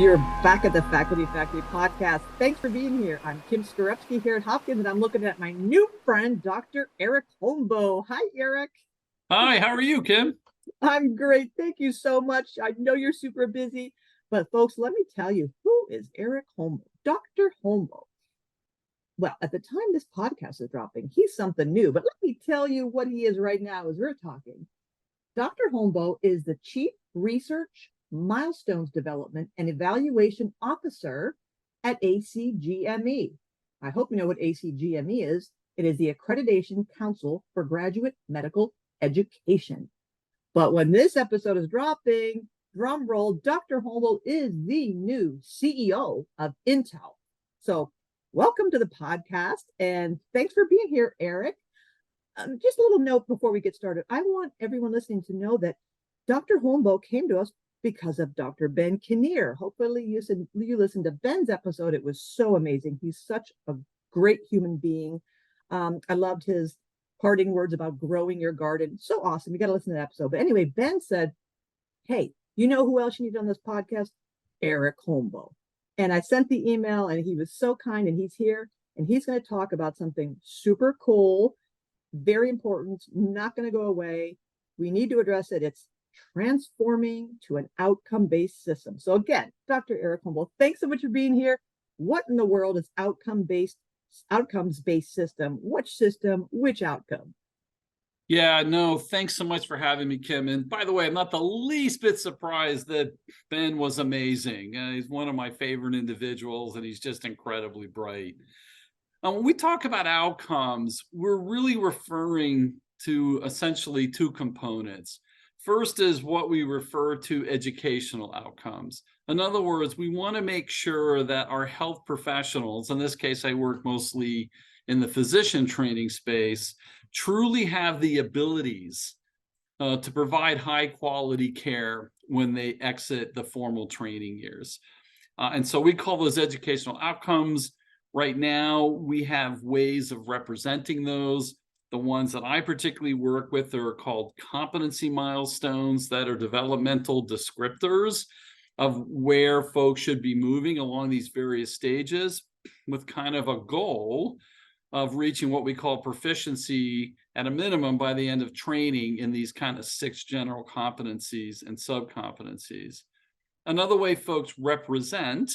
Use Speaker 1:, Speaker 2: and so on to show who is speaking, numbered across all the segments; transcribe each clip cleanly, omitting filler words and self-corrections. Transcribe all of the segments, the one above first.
Speaker 1: You're back at the Faculty Factory podcast. Thanks for being here. I'm Kim Skorupski here at Hopkins, and I'm looking at my new friend, Dr. Eric Holmboe. Hi, Eric.
Speaker 2: Hi, how are you, Kim?
Speaker 1: I'm great. Thank you so much. I know you're super busy, but folks, let me tell you, who is Eric Holmboe? Dr. Holmboe. Well, at the time this podcast is dropping, he's something new, but let me tell you what he is right now as we're talking. Dr. Holmboe is the Chief Research, Milestones Development, and Evaluation Officer at ACGME. I hope you know what ACGME is. It is the Accreditation Council for Graduate Medical Education. But when this episode is dropping, drum roll, Dr. Holmboe is the new CEO of Intealth. So welcome to the podcast, and thanks for being here, Eric. Just a little note before we get started. I want everyone listening to know that Dr. Holmboe came to us because of Dr. Ben Kinnear. Hopefully you listened to Ben's episode. It was so amazing. He's such a great human being. I loved his parting words about growing your garden. So awesome. You got to listen to that episode. But anyway, Ben said, hey, you know who else you need on this podcast? Eric Holmboe. And I sent the email, and he was so kind, and he's here, and he's going to talk about something super cool, very important, not going to go away. We need to address it. It's transforming to an outcome-based system. So again, Dr. Eric Holmboe, thanks so much for being here. What in the world is outcomes-based system? Which system, which outcome?
Speaker 2: Yeah, no, thanks so much for having me, Kim. And by the way, I'm not the least bit surprised that Ben was amazing. He's one of my favorite individuals, and he's just incredibly bright. When we talk about outcomes, we're really referring to essentially two components. First is what we refer to educational outcomes. In other words, we want to make sure that our health professionals, in this case, I work mostly in the physician training space, truly have the abilities to provide high quality care when they exit the formal training years. And so we call those educational outcomes. Right now, we have ways of representing those. The ones that I particularly work with are called competency milestones, that are developmental descriptors of where folks should be moving along these various stages, with kind of a goal of reaching what we call proficiency at a minimum by the end of training in these kind of 6 general competencies and sub-competencies. Another way folks represent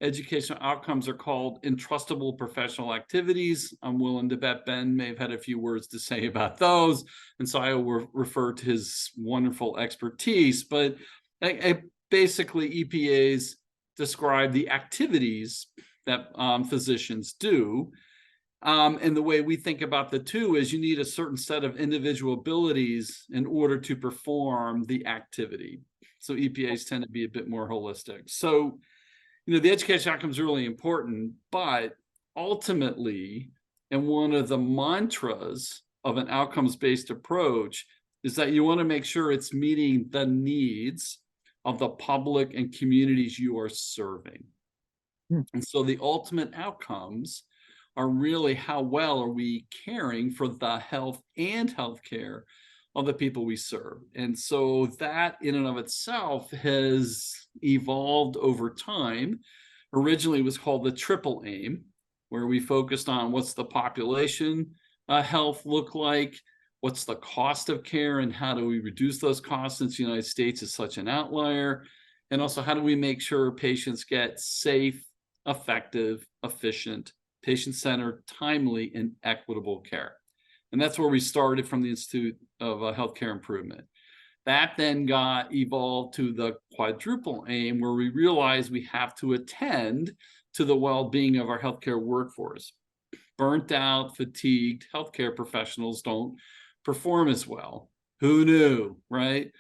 Speaker 2: educational outcomes are called entrustable professional activities. I'm willing to bet Ben may have had a few words to say about those, and so I will refer to his wonderful expertise. But basically, EPAs describe the activities that physicians do. And the way we think about the two is you need a certain set of individual abilities in order to perform the activity. So EPAs tend to be a bit more holistic. So, the education outcome is really important, but ultimately, and one of the mantras of an outcomes-based approach is that you want to make sure it's meeting the needs of the public and communities you are serving. And so the ultimate outcomes are really how well are we caring for the health and healthcare of the people we serve. And so that in and of itself has evolved over time. Originally, it was called the triple aim, where we focused on what's the population health look like, what's the cost of care, and how do we reduce those costs since the United States is such an outlier, and also how do we make sure patients get safe, effective, efficient, patient-centered, timely, and equitable care. And that's where we started from the Institute of Healthcare Improvement. That then got evolved to the quadruple aim, where we realized we have to attend to the well-being of our healthcare workforce. Burnt out, fatigued healthcare professionals don't perform as well. Who knew, right?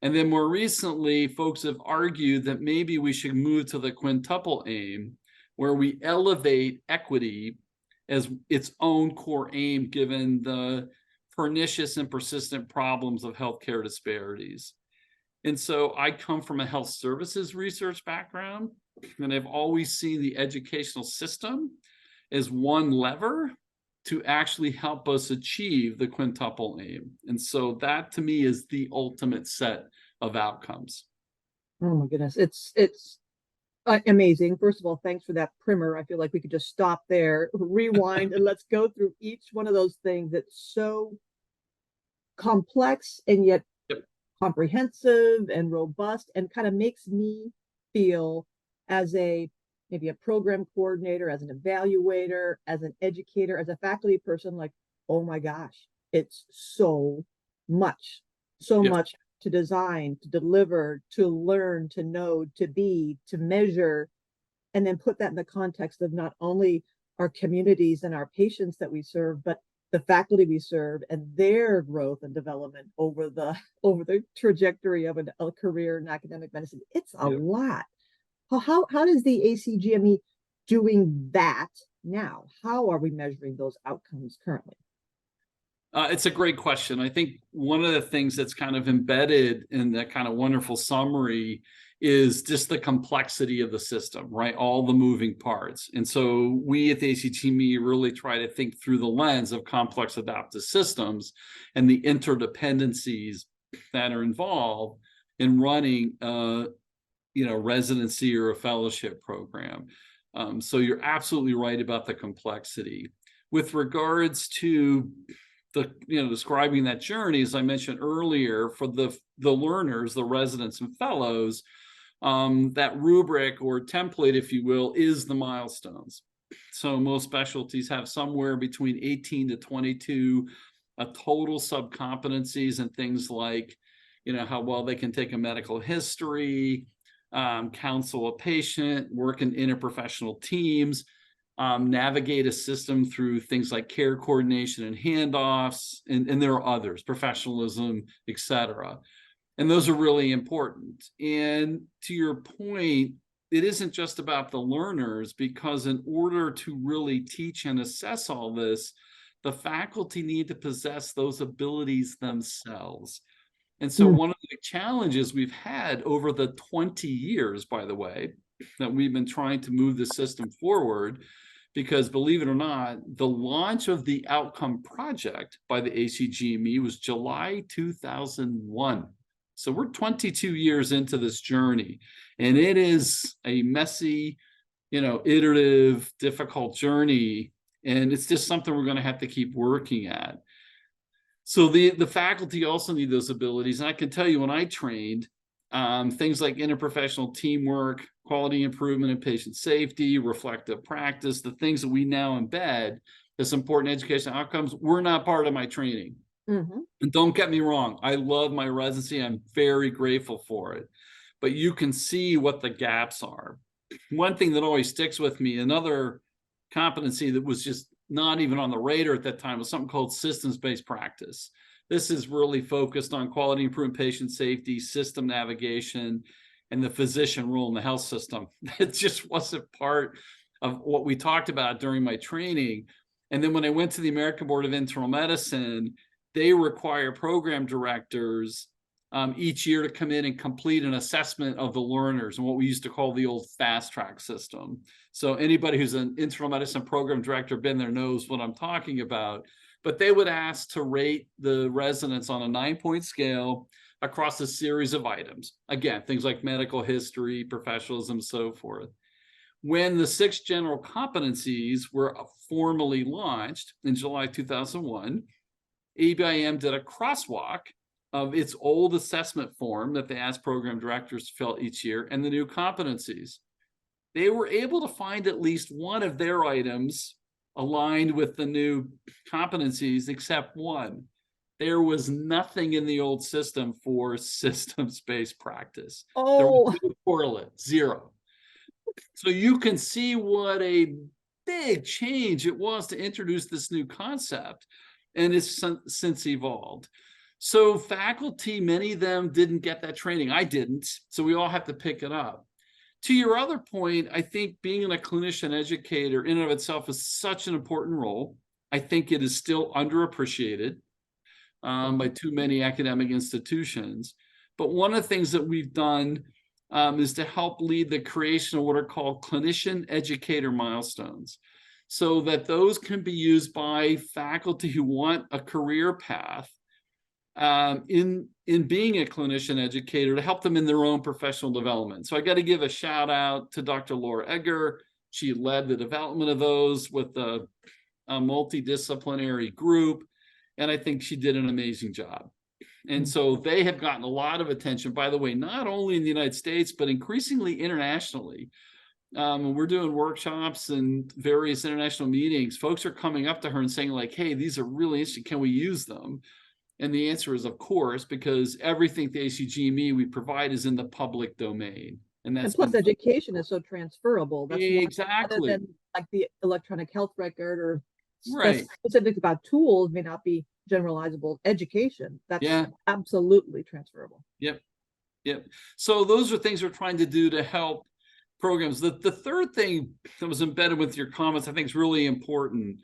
Speaker 2: And then more recently, folks have argued that maybe we should move to the quintuple aim, where we elevate equity as its own core aim, given the pernicious and persistent problems of healthcare disparities. And so I come from a health services research background, and I've always seen the educational system as one lever to actually help us achieve the quintuple aim. And so that to me is the ultimate set of outcomes.
Speaker 1: Oh my goodness. It's Amazing. First of all, thanks for that primer. I feel like we could just stop there, rewind, and let's go through each one of those things that's so complex and yet
Speaker 2: Yep.
Speaker 1: comprehensive and robust, and kind of makes me feel as a maybe a program coordinator, as an evaluator, as an educator, as a faculty person, like, oh my gosh, it's so much, so
Speaker 2: Yep.
Speaker 1: much to design, to deliver, to learn, to know, to be, to measure, and then put that in the context of not only our communities and our patients that we serve, but the faculty we serve and their growth and development over the trajectory of a career in academic medicine. It's a
Speaker 2: Yep.
Speaker 1: lot. How does the ACGME doing that now? How are we measuring those outcomes currently?
Speaker 2: It's a great question. I think one of the things that's kind of embedded in that kind of wonderful summary is just the complexity of the system, right? All the moving parts. And so we at the ACGME really try to think through the lens of complex adaptive systems and the interdependencies that are involved in running residency or a fellowship program. So you're absolutely right about the complexity. With regards to describing that journey, as I mentioned earlier, for the learners, the residents and fellows, that rubric or template, if you will, is the milestones. So most specialties have somewhere between 18 to 22 total subcompetencies, and things like, how well they can take a medical history, counsel a patient, work in interprofessional teams, navigate a system through things like care coordination and handoffs, and there are others, professionalism, etc. And those are really important. And to your point, it isn't just about the learners, because in order to really teach and assess all this, the faculty need to possess those abilities themselves. And so one of the challenges we've had over the 20 years, by the way, that we've been trying to move the system forward, because believe it or not, the launch of the outcome project by the ACGME was July 2001. So we're 22 years into this journey, and it is a messy, iterative, difficult journey. And it's just something we're going to have to keep working at. So the faculty also need those abilities. And I can tell you, when I trained, things like interprofessional teamwork, quality improvement and patient safety, reflective practice, the things that we now embed as important educational outcomes, were not part of my training.
Speaker 1: Mm-hmm.
Speaker 2: And don't get me wrong, I love my residency. I'm very grateful for it. But you can see what the gaps are. One thing that always sticks with me, another competency that was just not even on the radar at that time, was something called systems-based practice. This is really focused on quality improvement, patient safety, system navigation, and the physician role in the health system. It just wasn't part of what we talked about during my training. And then when I went to the American Board of Internal Medicine, they require program directors each year to come in and complete an assessment of the learners, and what we used to call the old fast track system. So anybody who's an internal medicine program director, been there, knows what I'm talking about. But they would ask to rate the residents on a 9-point scale across a series of items. Again, things like medical history, professionalism, so forth. When the 6 general competencies were formally launched in July 2001, ABIM did a crosswalk of its old assessment form that they asked program directors to fill each year and the new competencies. They were able to find at least one of their items aligned with the new competencies, except one. There was nothing in the old system for systems-based practice. There was no correlate, zero. So you can see what a big change it was to introduce this new concept, and it's since evolved. So faculty, many of them didn't get that training. I didn't, so we all have to pick it up. To your other point, I think being a clinician educator in and of itself is such an important role. I think it is still underappreciated by too many academic institutions. But one of the things that we've done is to help lead the creation of what are called clinician educator milestones, so that those can be used by faculty who want a career path in being a clinician educator to help them in their own professional development. So I got to give a shout out to Dr. Laura Egger. She led the development of those with a multidisciplinary group, and I think she did an amazing job. And so they have gotten a lot of attention, by the way, not only in the United States, but increasingly internationally. We're doing workshops and various international meetings. Folks are coming up to her and saying like, hey, these are really interesting. Can we use them? And the answer is, of course, because everything the ACGME we provide is in the public domain. And that's
Speaker 1: plus education is so transferable. That's
Speaker 2: exactly
Speaker 1: other than like the electronic health record or
Speaker 2: right.
Speaker 1: Specifics about tools may not be generalizable. Education, that's absolutely transferable.
Speaker 2: Yep. So those are things we're trying to do to help programs. The third thing that was embedded with your comments, I think is really important,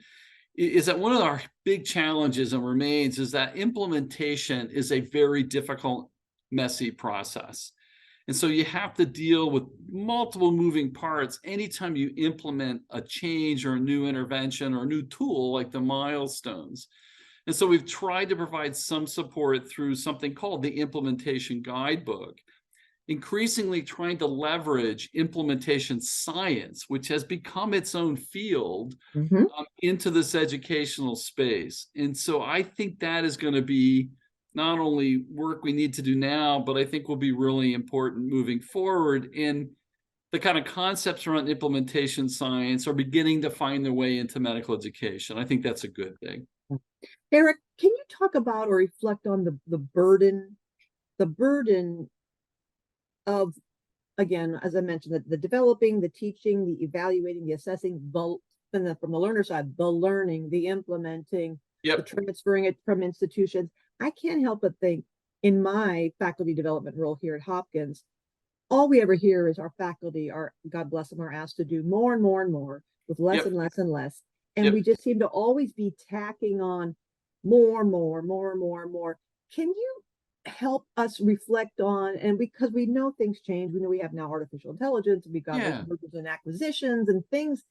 Speaker 2: is that one of our big challenges and remains is that implementation is a very difficult, messy process. And so you have to deal with multiple moving parts anytime you implement a change or a new intervention or a new tool like the milestones. And so we've tried to provide some support through something called the implementation guidebook, increasingly trying to leverage implementation science, which has become its own field, into this educational space. And so I think that is going to be not only work we need to do now, but I think will be really important moving forward. And the kind of concepts around implementation science are beginning to find their way into medical education. I think that's a good thing.
Speaker 1: Eric, can you talk about or reflect on the burden of, again, as I mentioned, the developing, the teaching, the evaluating, the assessing, and then from the learner side, the learning, the implementing, the transferring it from institutions. I can't help but think in my faculty development role here at Hopkins, all we ever hear is our faculty are, God bless them, are asked to do more and more and more with less and less and less. And we just seem to always be tacking on more. Can you help us reflect on, and because we know things change, we know we have now artificial intelligence, and we've got mergers and acquisitions and things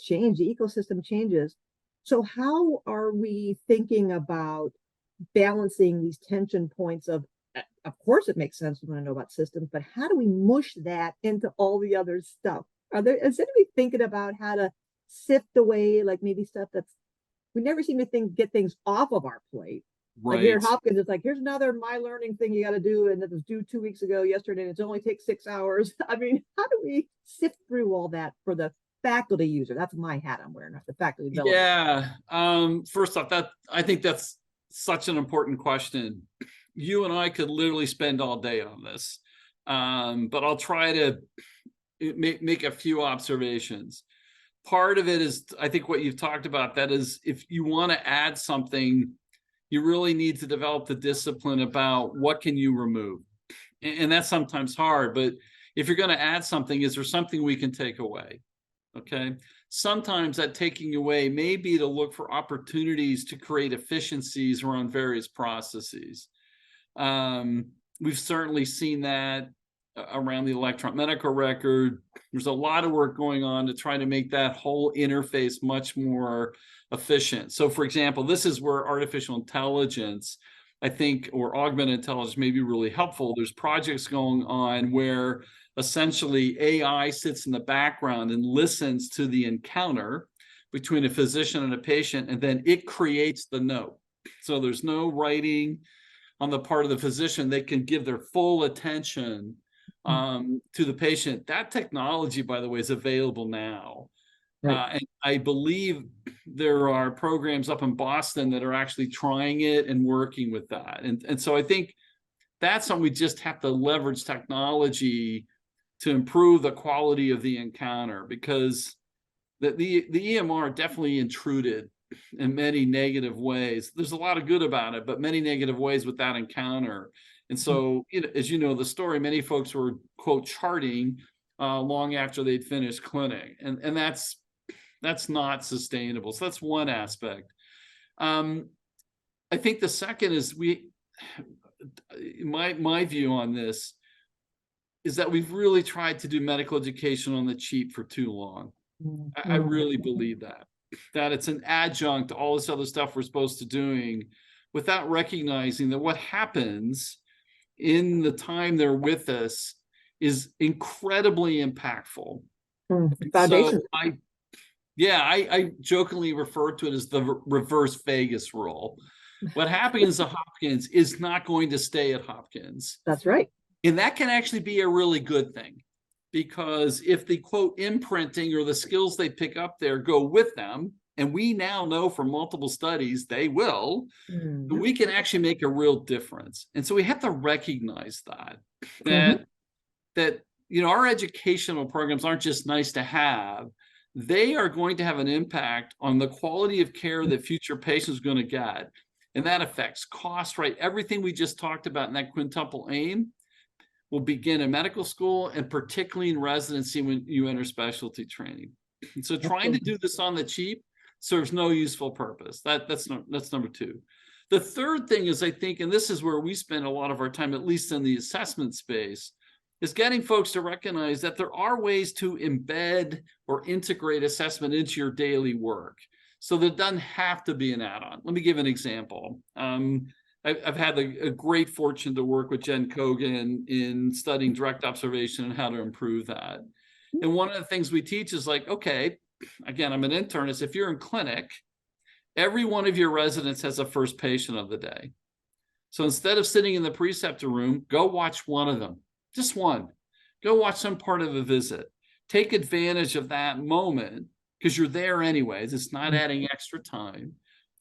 Speaker 1: change, the ecosystem changes. So how are we thinking about balancing these tension points of course it makes sense we want to know about systems, but how do we mush that into all the other stuff? Is anybody thinking about how to sift away like maybe stuff that's we never seem to get things off of our plate? Like here at Hopkins, it's like, here's another my learning thing you got to do, and it was due 2 weeks ago yesterday, and it only takes 6 hours. I mean, how do we sift through all that for the faculty user? That's my hat I'm wearing, not the faculty development.
Speaker 2: First off, I think that's such an important question. You and I could literally spend all day on this, but I'll try to make a few observations. Part of it is, I think, what you've talked about, that is, if you want to add something, you really need to develop the discipline about what can you remove. And that's sometimes hard, but if you're going to add something, is there something we can take away? Okay. Sometimes that taking away may be to look for opportunities to create efficiencies around various processes. We've certainly seen that around the electronic medical record. There's a lot of work going on to try to make that whole interface much more efficient. So, for example, this is where artificial intelligence, I think, or augmented intelligence may be really helpful. There's projects going on where essentially AI sits in the background and listens to the encounter between a physician and a patient, and then it creates the note. So there's no writing on the part of the physician. They can give their full attention to the patient. That technology, by the way, is available now. And I believe there are programs up in Boston that are actually trying it and working with that. And so I think that's something we just have to leverage technology to improve the quality of the encounter, because the EMR definitely intruded in many negative ways. There's a lot of good about it, but many negative ways with that encounter. And so, as you know, the story, many folks were, quote, charting long after they'd finished clinic. And that's not sustainable. So that's one aspect. I think the second is my view on this is that we've really tried to do medical education on the cheap for too long. I really believe that it's an adjunct to all this other stuff we're supposed to doing without recognizing that what happens in the time they're with us is incredibly impactful.
Speaker 1: Foundation.
Speaker 2: So I jokingly refer to it as the reverse Vegas rule. What happens at Hopkins is not going to stay at Hopkins.
Speaker 1: That's right.
Speaker 2: And that can actually be a really good thing, because if the quote imprinting or the skills they pick up there go with them, and we now know from multiple studies they will, we can actually make a real difference. And so we have to recognize that our educational programs aren't just nice to have. They are going to have an impact on the quality of care that future patients are going to get. And that affects cost, right? Everything we just talked about in that quintuple aim will begin in medical school, and particularly in residency when you enter specialty training. And so trying to do this on the cheap serves no useful purpose. That's number two. The third thing is, I think, and this is where we spend a lot of our time, at least in the assessment space, is getting folks to recognize that there are ways to embed or integrate assessment into your daily work. So there doesn't have to be an add-on. Let me give an example. I've had a great fortune to work with Jen Kogan in studying direct observation and how to improve that. And one of the things we teach is like, okay, again, I'm an internist. If you're in clinic, every one of your residents has a first patient of the day. So instead of sitting in the preceptor room, go watch one of them, just one. Go watch some part of a visit. Take advantage of that moment because you're there anyways. It's not adding extra time.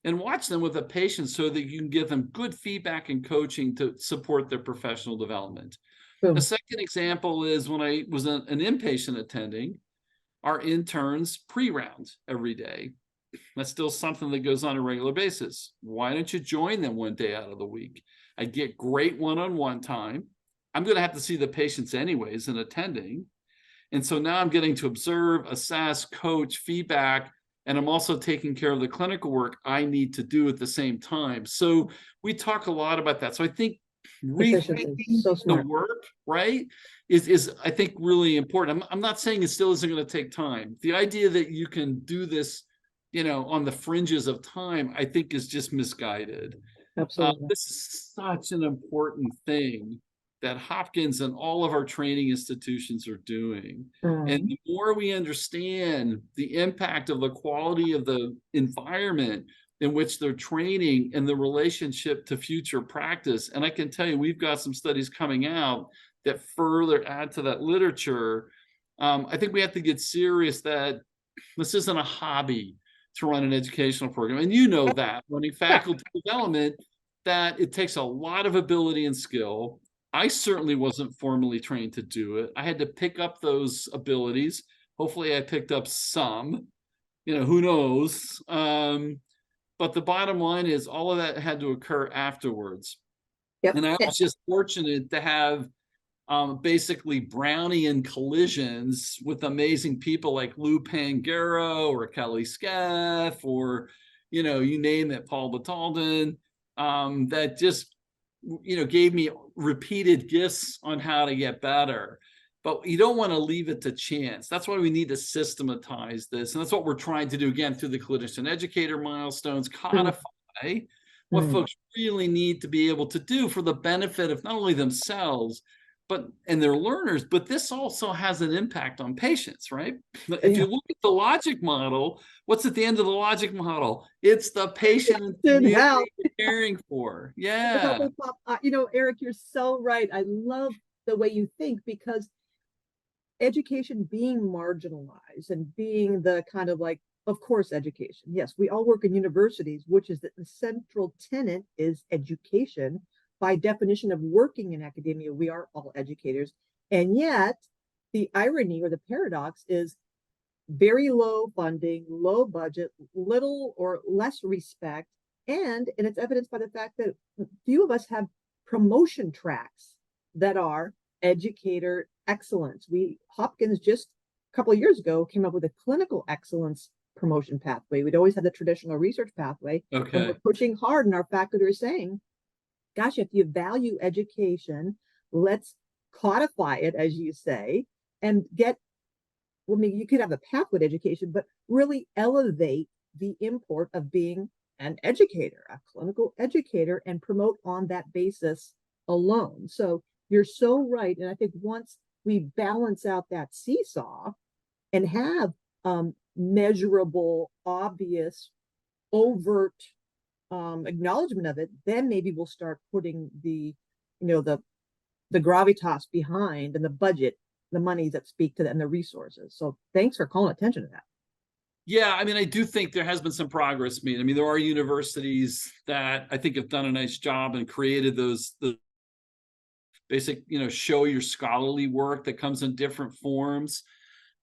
Speaker 2: And watch them with a patient so that you can give them good feedback and coaching to support their professional development. A second example is when I was an inpatient attending, our interns pre-round every day. That's still something that goes on a regular basis. Why don't you join them one day out of the week? I get great one-on-one time. I'm going to have to see the patients anyways in attending. And so now I'm getting to observe, assess, coach, feedback, and I'm also taking care of the clinical work I need to do at the same time. So we talk a lot about that. So I think rethinking the work, right, is I think really important. I'm not saying it still isn't going to take time. The idea that you can do this, on the fringes of time, I think is just misguided.
Speaker 1: Absolutely.
Speaker 2: This is such an important thing that Hopkins and all of our training institutions are doing. And the more we understand the impact of the quality of the environment in which they're training and the relationship to future practice, and I can tell you, we've got some studies coming out that further add to that literature. I think we have to get serious that this isn't a hobby to run an educational program. And that running faculty development, that it takes a lot of ability and skill. I certainly wasn't formally trained to do it. I had to pick up those abilities. Hopefully I picked up some, who knows? But the bottom line is all of that had to occur afterwards. And I was just fortunate to have basically Brownian collisions with amazing people like Lou Pangaro or Kelly Skeff or, you name it, Paul Batalden, that just gave me repeated gifts on how to get better. But you don't want to leave it to chance. That's why we need to systematize this. And that's what we're trying to do, again, through the clinician educator milestones, codify what folks really need to be able to do for the benefit of not only themselves, and their learners, but this also has an impact on patients, right? If you look at the logic model, what's at the end of the logic model? It's the patient and you're caring for. Yeah.
Speaker 1: Eric, you're so right. I love the way you think, because education being marginalized and being the kind of like, of course, education. Yes, we all work in universities, which is that the central tenet is education. By definition of working in academia, we are all educators. And yet the irony or the paradox is very low funding, low budget, little or less respect. And it's evidenced by the fact that few of us have promotion tracks that are educator excellence. Hopkins just a couple of years ago came up with a clinical excellence promotion pathway. We'd always had the traditional research pathway.
Speaker 2: Okay.
Speaker 1: And we're pushing hard, and our faculty are saying, gosh, if you value education, let's codify it, as you say, and you could have a pathway to education, but really elevate the import of being an educator, a clinical educator, and promote on that basis alone. So you're so right. And I think once we balance out that seesaw and have measurable, obvious, overt acknowledgement of it, then maybe we'll start putting the, the gravitas behind and the budget, the monies that speak to that and the resources. So thanks for calling attention to that.
Speaker 2: Yeah, I mean, I do think there has been some progress made. I mean, there are universities that I think have done a nice job and created the basic, show your scholarly work that comes in different forms.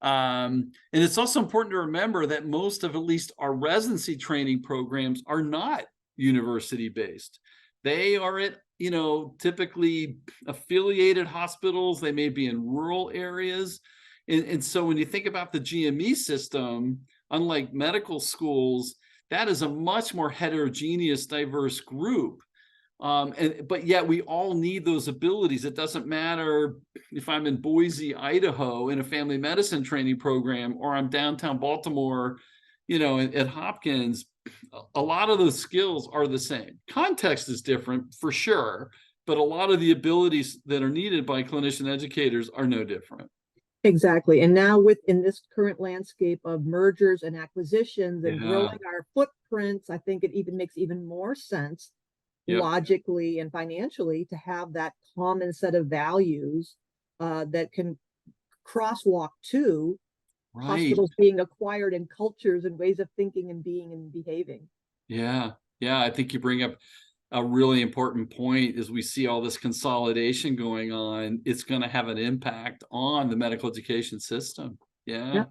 Speaker 2: And it's also important to remember that most of at least our residency training programs are not university based. They are at, typically affiliated hospitals. They may be in rural areas. And so when you think about the GME system, unlike medical schools, that is a much more heterogeneous, diverse group. But yet we all need those abilities. It doesn't matter if I'm in Boise, Idaho in a family medicine training program, or I'm downtown Baltimore, at Hopkins. A lot of those skills are the same. Context is different for sure, but a lot of the abilities that are needed by clinician educators are no different.
Speaker 1: Exactly. And now in this current landscape of mergers and acquisitions and growing our footprints, I think it even makes even more sense logically and financially to have that common set of values that can crosswalk to hospitals being acquired and cultures and ways of thinking and being and behaving.
Speaker 2: Yeah. I think you bring up a really important point. As we see all this consolidation going on, it's going to have an impact on the medical education system. Yeah.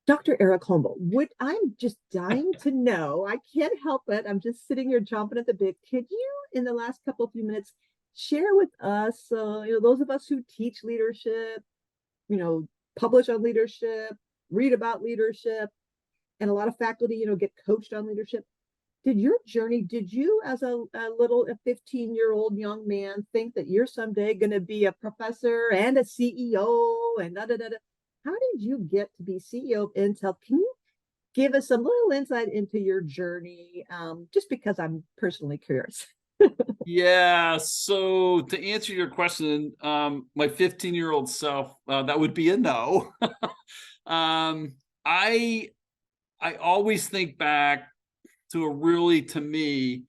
Speaker 1: Dr. Eric Hombo, I'm just dying to know, I can't help it, I'm just sitting here jumping at the bit. Could you, in the last few minutes, share with us, those of us who teach leadership, publish on leadership, read about leadership, and a lot of faculty, get coached on leadership. Did you as a 15-year-old young man think that you're someday going to be a professor and a CEO and da-da-da-da? How did you get to be CEO of Intealth? Can you give us a little insight into your journey? Just because I'm personally curious.
Speaker 2: Yeah. So to answer your question, my 15-year-old self, that would be a no. I always think back to a really, to me,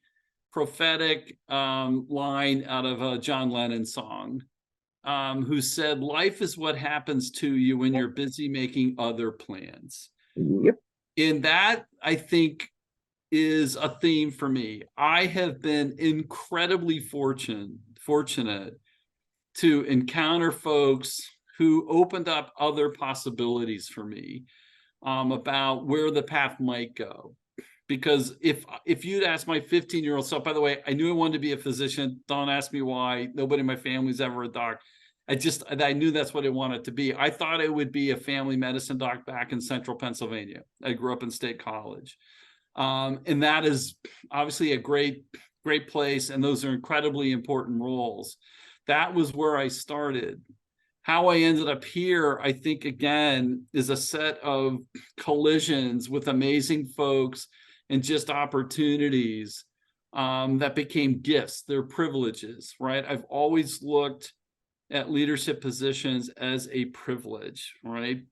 Speaker 2: prophetic line out of a John Lennon song, who said, "Life is what happens to you when you're busy making other plans."
Speaker 1: Yep.
Speaker 2: And that, I think, is a theme for me. I have been incredibly fortunate to encounter folks who opened up other possibilities for me about where the path might go. Because if you'd asked my 15-year-old self, by the way, I knew I wanted to be a physician. Don't ask me why. Nobody in my family's ever a doc. I knew that's what I wanted to be. I thought it would be a family medicine doc back in central Pennsylvania. I grew up in State College. And that is obviously a great place. And those are incredibly important roles. That was where I started. How I ended up here, I think, again, is a set of collisions with amazing folks and just opportunities that became gifts. They're privileges, right? I've always looked at leadership positions as a privilege, right?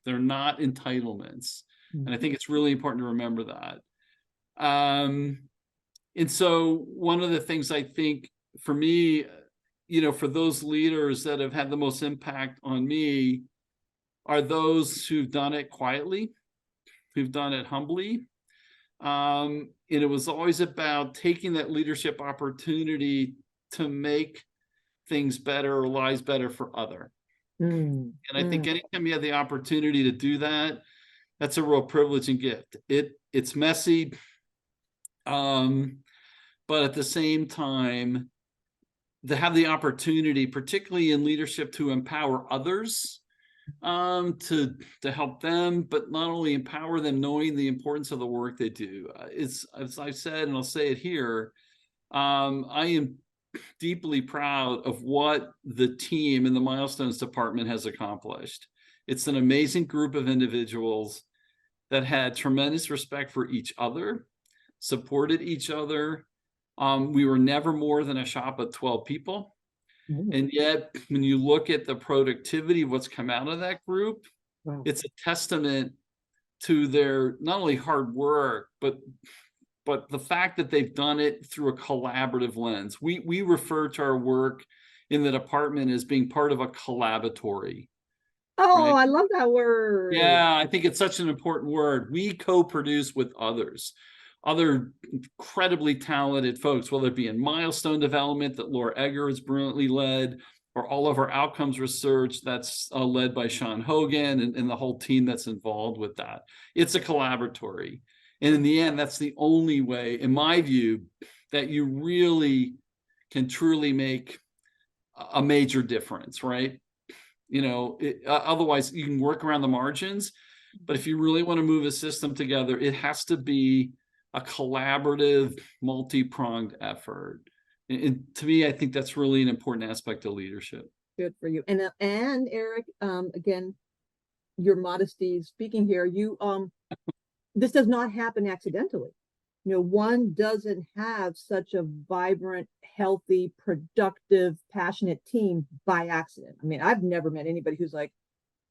Speaker 2: They're not entitlements. And I think it's really important to remember that. And so one of the things I think for me, for those leaders that have had the most impact on me are those who've done it quietly, who've done it humbly. And it was always about taking that leadership opportunity to make things better or lives better for other. And I think anytime you have the opportunity to do that, that's a real privilege and gift. It's messy, but at the same time, to have the opportunity, particularly in leadership, to empower others, to help them, but not only empower them, knowing the importance of the work they do. It's, as I've said, and I'll say it here, I am deeply proud of what the team in the Milestones department has accomplished. It's an amazing group of individuals that had tremendous respect for each other supported each other. We were never more than a shop of 12 people. And yet, when you look at the productivity of what's come out of that group,
Speaker 1: Wow.
Speaker 2: it's a testament to their not only hard work, but the fact that they've done it through a collaborative lens. We refer to our work in the department as being part of a collaboratory.
Speaker 1: Oh,
Speaker 2: right?
Speaker 1: I love that word.
Speaker 2: Yeah, I think it's such an important word. We co-produce with others, other incredibly talented folks, whether it be in Milestone development that Laura Egger has brilliantly led, or all of our outcomes research that's led by Sean Hogan and the whole team that's involved with that. It's a collaboratory. And in the end, that's the only way, in my view, that you really can truly make a major difference, right? Otherwise you can work around the margins, but if you really want to move a system together, it has to be a collaborative, multi-pronged effort. And to me, I think that's really an important aspect of leadership.
Speaker 1: Good for you. And Eric, again, your modesty speaking here, this does not happen accidentally. One doesn't have such a vibrant, healthy, productive, passionate team by accident. I mean, I've never met anybody who's like,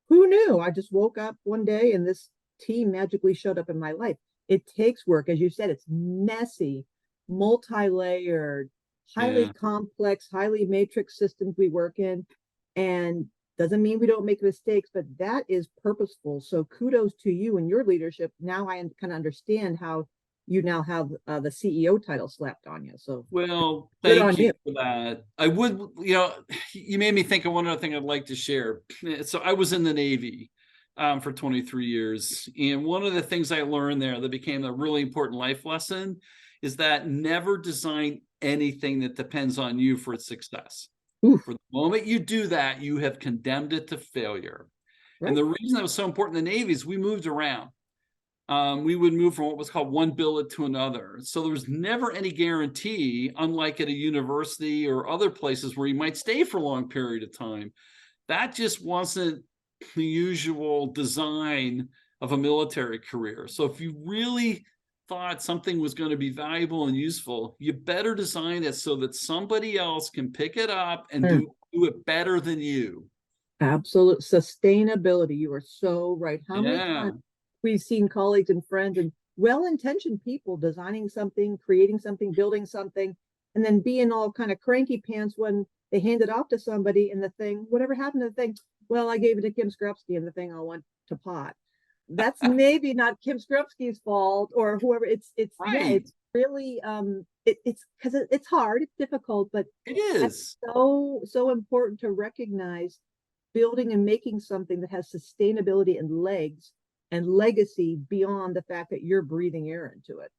Speaker 1: who knew? I just woke up one day and this team magically showed up in my life. It takes work. As you said, it's messy, multi-layered, highly complex, highly matrix systems we work in. And doesn't mean we don't make mistakes, but that is purposeful. So kudos to you and your leadership. Now I kind of understand how you now have the CEO title slapped on you. So,
Speaker 2: well, thank you for that. I would, you made me think of one other thing I'd like to share. So I was in the Navy for 23 years. And one of the things I learned there that became a really important life lesson is that never design anything that depends on you for its success. Oof. For the moment you do that, you have condemned it to failure. Right. And the reason that was so important in the Navy is we moved around. We would move from what was called one billet to another. So there was never any guarantee, unlike at a university or other places where you might stay for a long period of time. That just wasn't the usual design of a military career. So if you really thought something was going to be valuable and useful, you better design it so that somebody else can pick it up and do it better than you.
Speaker 1: Absolute sustainability. You are so right. How many times we've seen colleagues and friends and well-intentioned people designing something, creating something, building something, and then being all kind of cranky pants when they hand it off to somebody and the thing, whatever happened to the thing? Well, I gave it to Kim Skrupski and the thing all went to pot. That's maybe not Kim Skrupski's fault or whoever. It's right. Yeah, it's really it's because it's hard, it's difficult, but
Speaker 2: it is
Speaker 1: so important to recognize building and making something that has sustainability and legs and legacy beyond the fact that you're breathing air into it.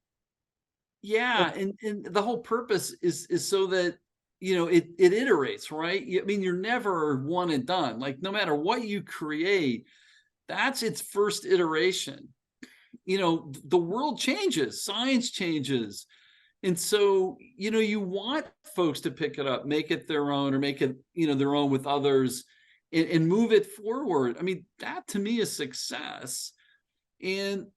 Speaker 2: Yeah, and the whole purpose is so that it iterates, right? I mean, you're never one and done. Like no matter what you create, that's its first iteration. The world changes, science changes. And so, you want folks to pick it up, make it their own, or make it, their own with others and move it forward. I mean, that to me is success. And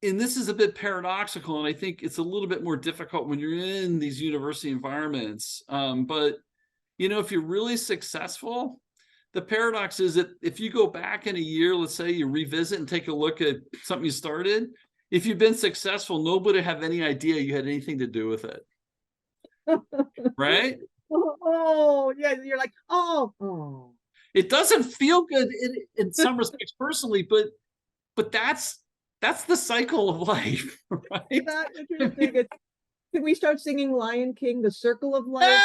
Speaker 2: this is a bit paradoxical, and I think it's a little bit more difficult when you're in these university environments. But, if you're really successful, the paradox is that if you go back in a year, let's say you revisit and take a look at something you started, if you've been successful, nobody have any idea you had anything to do with it. Right?
Speaker 1: Oh, yeah. You're like, oh.
Speaker 2: It doesn't feel good in some respects personally, but that's the cycle of life, right?
Speaker 1: That's interesting. Can we start singing Lion King, The Circle of Life?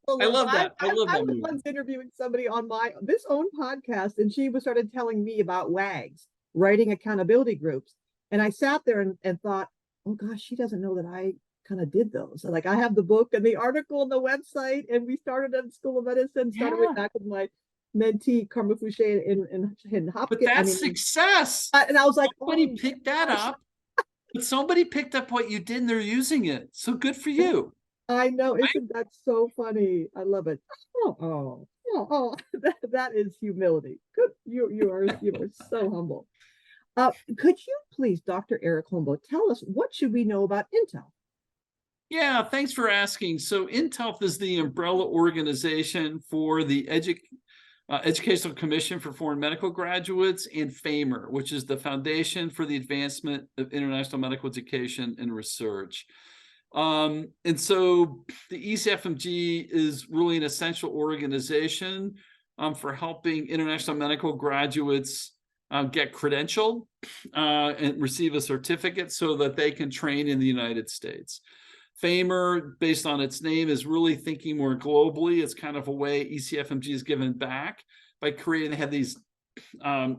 Speaker 2: I love that. I love that
Speaker 1: I was
Speaker 2: movie.
Speaker 1: once interviewing somebody on this own podcast, and she started telling me about WAGs, writing accountability groups. And I sat there and thought, oh gosh, she doesn't know that I kind of did those. Like I have the book and the article and the website, and we started at School of Medicine, started back with my mentee, Karma Fouché in Hopkins.
Speaker 2: But that's success.
Speaker 1: And I was like,
Speaker 2: somebody picked that up. But somebody picked up what you did and they're using it. So good for you.
Speaker 1: I know. Isn't that so funny? I love it. Oh. That is humility. Good. You are so humble. Could you please, Dr. Eric Holmboe, tell us, what should we know about Intel?
Speaker 2: Yeah, thanks for asking. So Intealth is the umbrella organization for the Educational Commission for Foreign Medical Graduates, and FAMER, which is the Foundation for the Advancement of International Medical Education and Research. And so the ECFMG is really an essential organization for helping international medical graduates get credentialed and receive a certificate so that they can train in the United States. FAMER, based on its name, is really thinking more globally. It's kind of a way ECFMG is given back by creating, they have these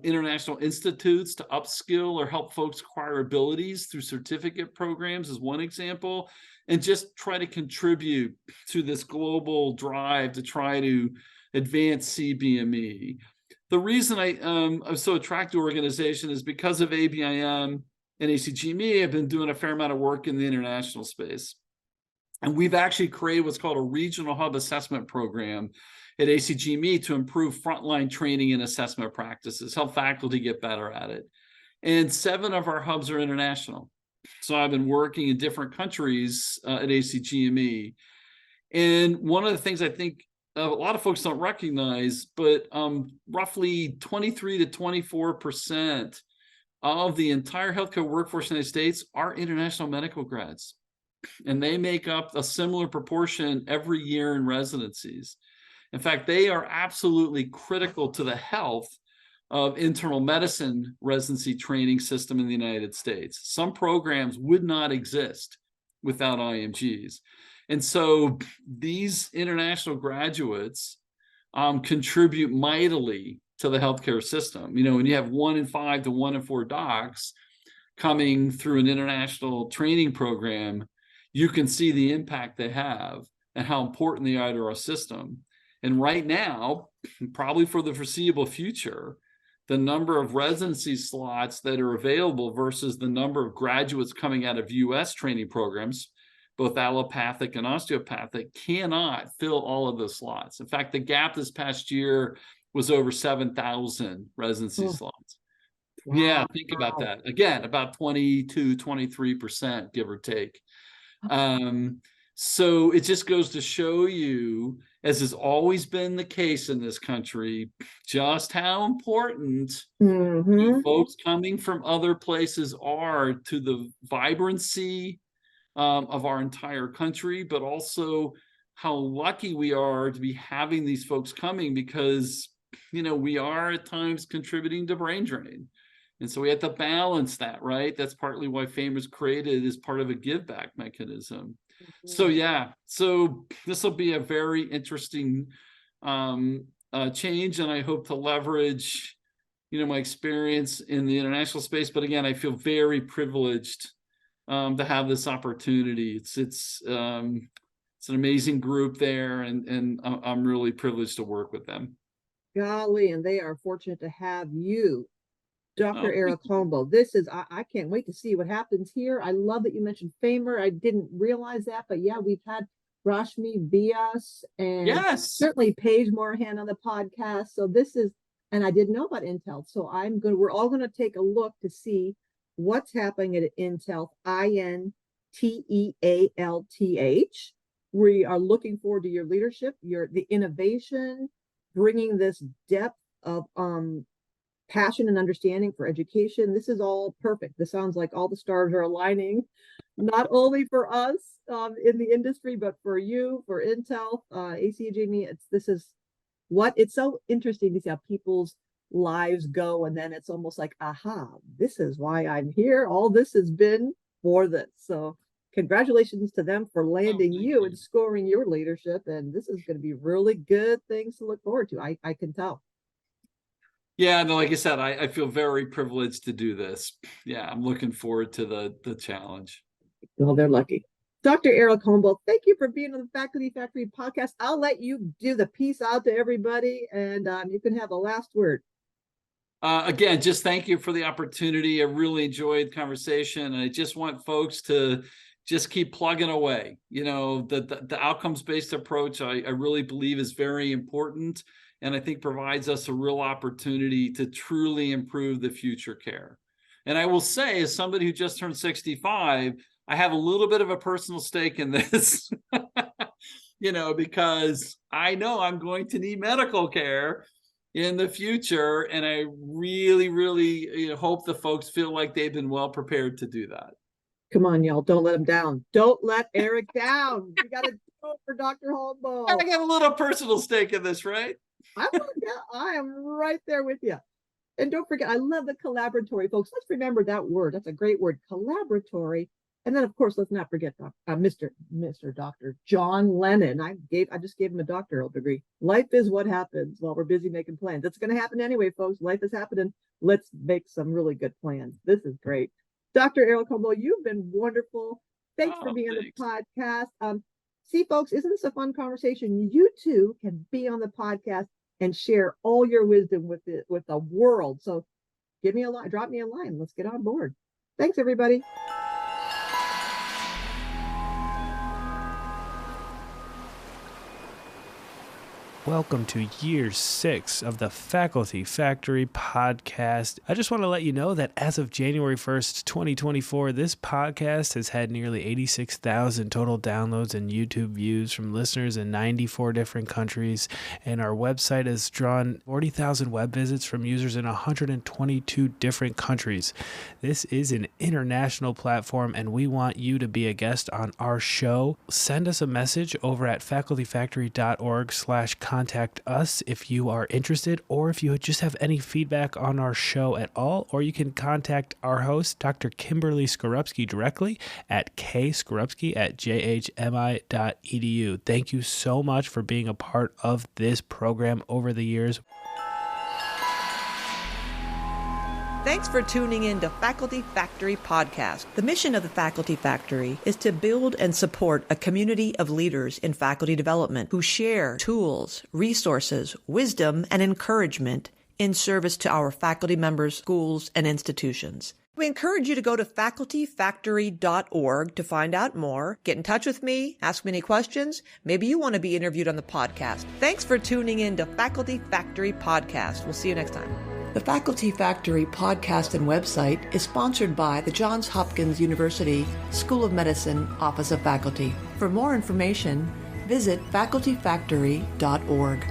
Speaker 2: international institutes to upskill or help folks acquire abilities through certificate programs is one example, and just try to contribute to this global drive to try to advance CBME. The reason I'm so attracted to organization is because of ABIM and ACGME. I've been doing a fair amount of work in the international space. And we've actually created what's called a regional hub assessment program at ACGME to improve frontline training and assessment practices, help faculty get better at it. And 7 of our hubs are international. So I've been working in different countries at ACGME. And one of the things I think a lot of folks don't recognize, but roughly 23 to 24% of the entire healthcare workforce in the United States are international medical grads. And they make up a similar proportion every year in residencies. In fact, they are absolutely critical to the health of internal medicine residency training system in the United States. Some programs would not exist without IMGs. And so these international graduates contribute mightily to the healthcare system. You know, when you have 1 in 5 to 1 in 4 docs coming through an international training program, you can see the impact they have and how important they are to our system. And right now, probably for the foreseeable future, the number of residency slots that are available versus the number of graduates coming out of US training programs, both allopathic and osteopathic, cannot fill all of those slots. In fact, the gap this past year was over 7,000 residency slots. Wow. Yeah, think about that. Again, about 22, 23%, give or take. So it just goes to show you, as has always been the case in this country, just how important folks coming from other places are to the vibrancy of our entire country, but also how lucky we are to be having these folks coming, because, you know, we are at times contributing to brain drain. And so we have to balance that, right? That's partly why FAME was created as part of a give back mechanism. So yeah, so this will be a very interesting change, and I hope to leverage, you know, my experience in the international space. But again, I feel very privileged to have this opportunity. It's an amazing group there, and I'm really privileged to work with them.
Speaker 1: Golly, and they are fortunate to have you, Dr. Eric Holmboe. This is, I can't wait to see what happens here. I love that you mentioned FAMER. I didn't realize that, but yeah, we've had Rashmi Bias and certainly Paige Morahan on the podcast. So this is, and I didn't know about Intealth. So we're all going to take a look to see what's happening at Intealth, INTEALTH. We are looking forward to your leadership, the innovation, bringing this depth of passion and understanding for education. This is all perfect. This sounds like all the stars are aligning, not only for us in the industry, but for you, for Intealth, ACGME. It's so interesting to see how people's lives go, and then it's almost like, aha, this is why I'm here. All this has been for this. So congratulations to them for landing you and scoring your leadership. And this is going to be really good things to look forward to. I can tell.
Speaker 2: Yeah, no, like I said, I feel very privileged to do this. Yeah, I'm looking forward to the challenge.
Speaker 1: Well, they're lucky. Dr. Eric Holmboe, thank you for being on the Faculty Factory podcast. I'll let you do the peace out to everybody, and you can have the last word.
Speaker 2: Again, just thank you for the opportunity. I really enjoyed the conversation, and I just want folks to just keep plugging away. You know, the outcomes-based approach, I really believe, is very important, and I think provides us a real opportunity to truly improve the future care. And I will say, as somebody who just turned 65, I have a little bit of a personal stake in this, because I know I'm going to need medical care in the future. And I really, really hope the folks feel like they've been well prepared to do that.
Speaker 1: Come on, y'all. Don't let him down. Don't let Eric down. We got to do it for Dr. Holmboe.
Speaker 2: I got a little personal stake in this, right?
Speaker 1: I am right there with you. And don't forget, I love the collaboratory, folks. Let's remember that word. That's a great word, collaboratory. And then, of course, let's not forget Mr. Dr. John Lennon. I just gave him a doctoral degree. Life is what happens while we're busy making plans. It's going to happen anyway, folks. Life is happening. Let's make some really good plans. This is great. Dr. Eric Hombo, you've been wonderful. Thanks for being on the podcast. See, folks, isn't this a fun conversation? You too can be on the podcast and share all your wisdom with the world. So drop me a line. Let's get on board. Thanks, everybody.
Speaker 3: Welcome to year 6 of the Faculty Factory podcast. I just want to let you know that as of January 1st, 2024, this podcast has had nearly 86,000 total downloads and YouTube views from listeners in 94 different countries. And our website has drawn 40,000 web visits from users in 122 different countries. This is an international platform, and we want you to be a guest on our show. Send us a message over at facultyfactory.org/contact us if you are interested, or if you just have any feedback on our show at all, or you can contact our host, Dr. Kimberly Skorupski, directly at kskorupski@jhmi.edu. Thank you so much for being a part of this program over the years.
Speaker 4: Thanks for tuning in to Faculty Factory Podcast. The mission of the Faculty Factory is to build and support a community of leaders in faculty development who share tools, resources, wisdom, and encouragement in service to our faculty members, schools, and institutions. We encourage you to go to facultyfactory.org to find out more. Get in touch with me, ask me any questions. Maybe you want to be interviewed on the podcast. Thanks for tuning in to Faculty Factory Podcast. We'll see you next time. The Faculty Factory podcast and website is sponsored by the Johns Hopkins University School of Medicine Office of Faculty. For more information, visit facultyfactory.org.